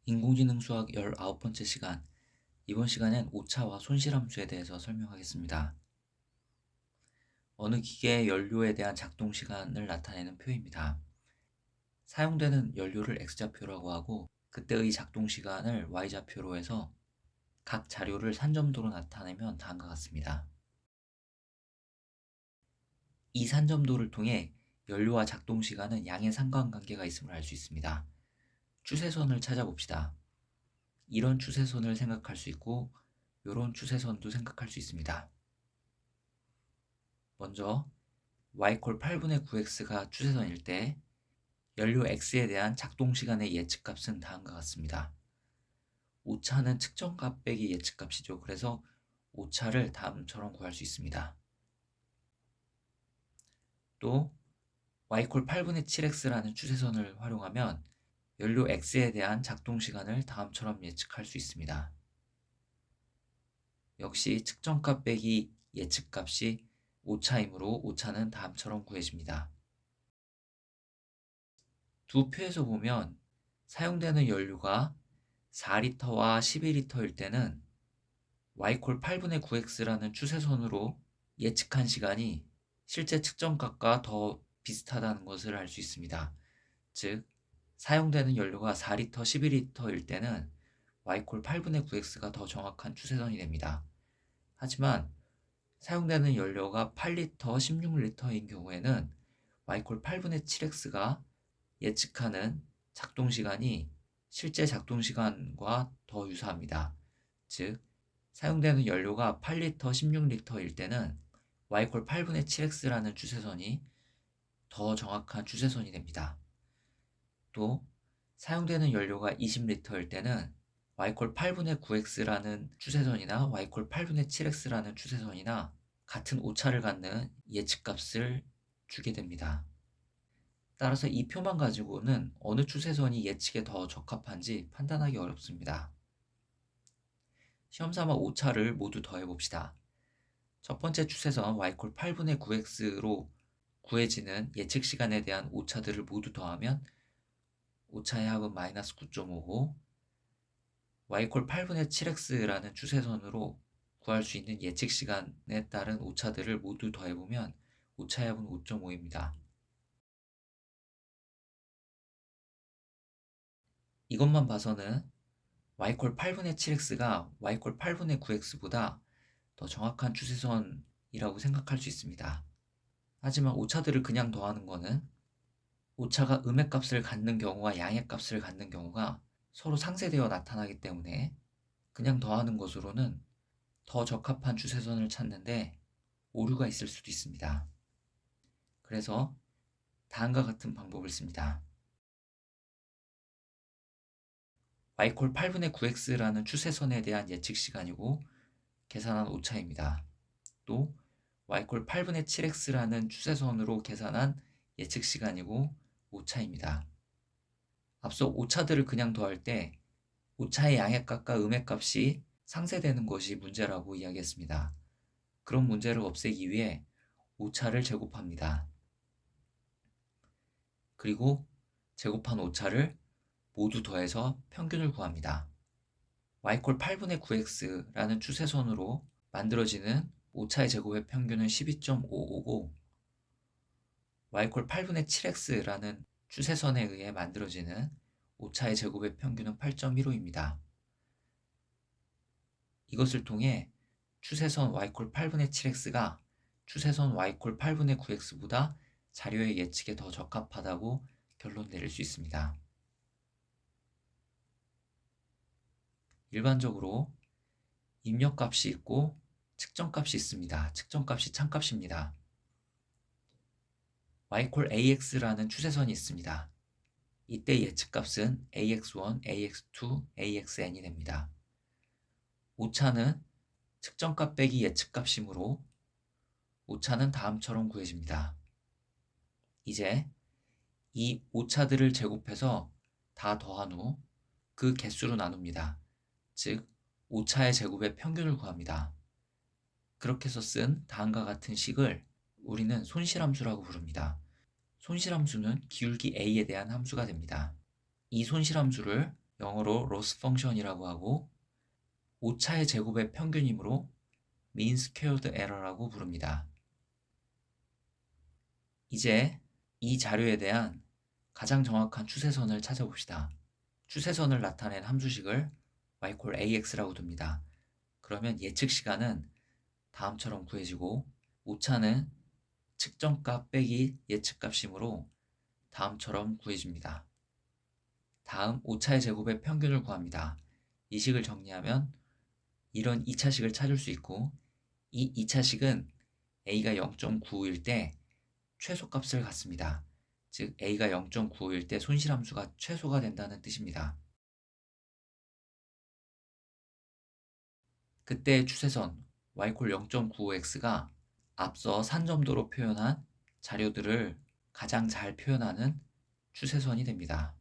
인공지능 수학 19번째 시간. 이번 시간엔 오차와 손실함수에 대해서 설명하겠습니다. 어느 기계의 연료에 대한 작동 시간을 나타내는 표입니다. 사용되는 연료를 X좌표라고 하고 그때의 작동 시간을 Y좌표로 해서 각 자료를 산점도로 나타내면 다음과 같습니다. 이 산점도를 통해 연료와 작동 시간은 양의 상관관계가 있음을 알 수 있습니다. 추세선을 찾아봅시다. 이런 추세선을 생각할 수 있고 이런 추세선도 생각할 수 있습니다. 먼저 y 콜 8분의 9x가 추세선일 때 연료 x에 대한 작동 시간의 예측값은 다음과 같습니다. 오차는 측정값 빼기 예측값이죠. 그래서 오차를 다음처럼 구할 수 있습니다. 또 y 콜 8분의 7x라는 추세선을 활용하면 연료 x에 대한 작동 시간을 다음처럼 예측할 수 있습니다. 역시 측정값 빼기 예측값이 오차이므로 오차는 다음처럼 구해집니다. 두 표에서 보면 사용되는 연료가 4리터와 12리터일 때는 y콜 8분의 9x라는 추세선으로 예측한 시간이 실제 측정값과 더 비슷하다는 것을 알 수 있습니다. 즉, 사용되는 연료가 4리터, 12리터일 때는 y콜 8분의 9x가 더 정확한 추세선이 됩니다. 하지만 사용되는 연료가 8리터, 16리터인 경우에는 y콜 8분의 7x가 예측하는 작동 시간이 실제 작동 시간과 더 유사합니다. 즉, 사용되는 연료가 8리터, 16리터일 때는 y콜 8분의 7x라는 추세선이 더 정확한 추세선이 됩니다. 또 사용되는 연료가 20리터일 때는 y콜 8분의 9x라는 추세선이나 y콜 8분의 7x라는 추세선이나 같은 오차를 갖는 예측값을 주게 됩니다. 따라서 이 표만 가지고는 어느 추세선이 예측에 더 적합한지 판단하기 어렵습니다. 시험삼아 오차를 모두 더해봅시다. 첫 번째 추세선 y콜 8분의 9x로 구해지는 예측 시간에 대한 오차들을 모두 더하면 오차의 합은 마이너스 9.5고 y콜 8분의 7x라는 추세선으로 구할 수 있는 예측 시간에 따른 오차들을 모두 더해보면 오차의 합은 5.5입니다. 이것만 봐서는 y콜 8분의 7x가 y콜 8분의 9x보다 더 정확한 추세선이라고 생각할 수 있습니다. 하지만 오차들을 그냥 더하는 거는 오차가 음의 값을 갖는 경우와 양의 값을 갖는 경우가 서로 상쇄되어 나타나기 때문에 그냥 더하는 것으로는 더 적합한 추세선을 찾는데 오류가 있을 수도 있습니다. 그래서 다음과 같은 방법을 씁니다. y콜 8분의 9x라는 추세선에 대한 예측 시간이고 계산한 오차입니다. 또 y콜 8분의 7x라는 추세선으로 계산한 예측 시간이고 오차입니다. 앞서 오차들을 그냥 더할 때 오차의 양의 값과 음의 값이 상쇄되는 것이 문제라고 이야기했습니다. 그런 문제를 없애기 위해 오차를 제곱합니다. 그리고 제곱한 오차를 모두 더해서 평균을 구합니다. y콜 8분의 9x라는 추세선으로 만들어지는 오차의 제곱의 평균은 12.55고 y콜 8분의 7x라는 추세선에 의해 만들어지는 오차의 제곱의 평균은 8.15입니다. 이것을 통해 추세선 y콜 8분의 7x가 추세선 y콜 8분의 9x보다 자료의 예측에 더 적합하다고 결론 내릴 수 있습니다. 일반적으로 입력값이 있고 측정값이 있습니다. 측정값이 참값입니다. y콜 ax라는 추세선이 있습니다. 이때 예측값은 ax1, ax2, axn이 됩니다. 오차는 측정값 빼기 예측값이므로 오차는 다음처럼 구해집니다. 이제 이 오차들을 제곱해서 다 더한 후 그 개수로 나눕니다. 즉, 오차의 제곱의 평균을 구합니다. 그렇게 해서 쓴 다음과 같은 식을 우리는 손실함수라고 부릅니다. 손실함수는 기울기 a에 대한 함수가 됩니다. 이 손실함수를 영어로 로스 펑션이라고 하고 오차의 제곱의 평균이므로 mean squared error라고 부릅니다. 이제 이 자료에 대한 가장 정확한 추세선을 찾아봅시다. 추세선을 나타낸 함수식을 y 콜 ax라고 둡니다. 그러면 예측 시간은 다음처럼 구해지고 오차는 측정값 빼기 예측값이므로 다음처럼 구해집니다. 다음 오차의 제곱의 평균을 구합니다. 이 식을 정리하면 이런 2차식을 찾을 수 있고 이 2차식은 a가 0.95일 때 최소값을 갖습니다. 즉 a가 0.95일 때 손실함수가 최소가 된다는 뜻입니다. 그때의 추세선 y콜 0.95x가 앞서 산점도로 표현한 자료들을 가장 잘 표현하는 추세선이 됩니다.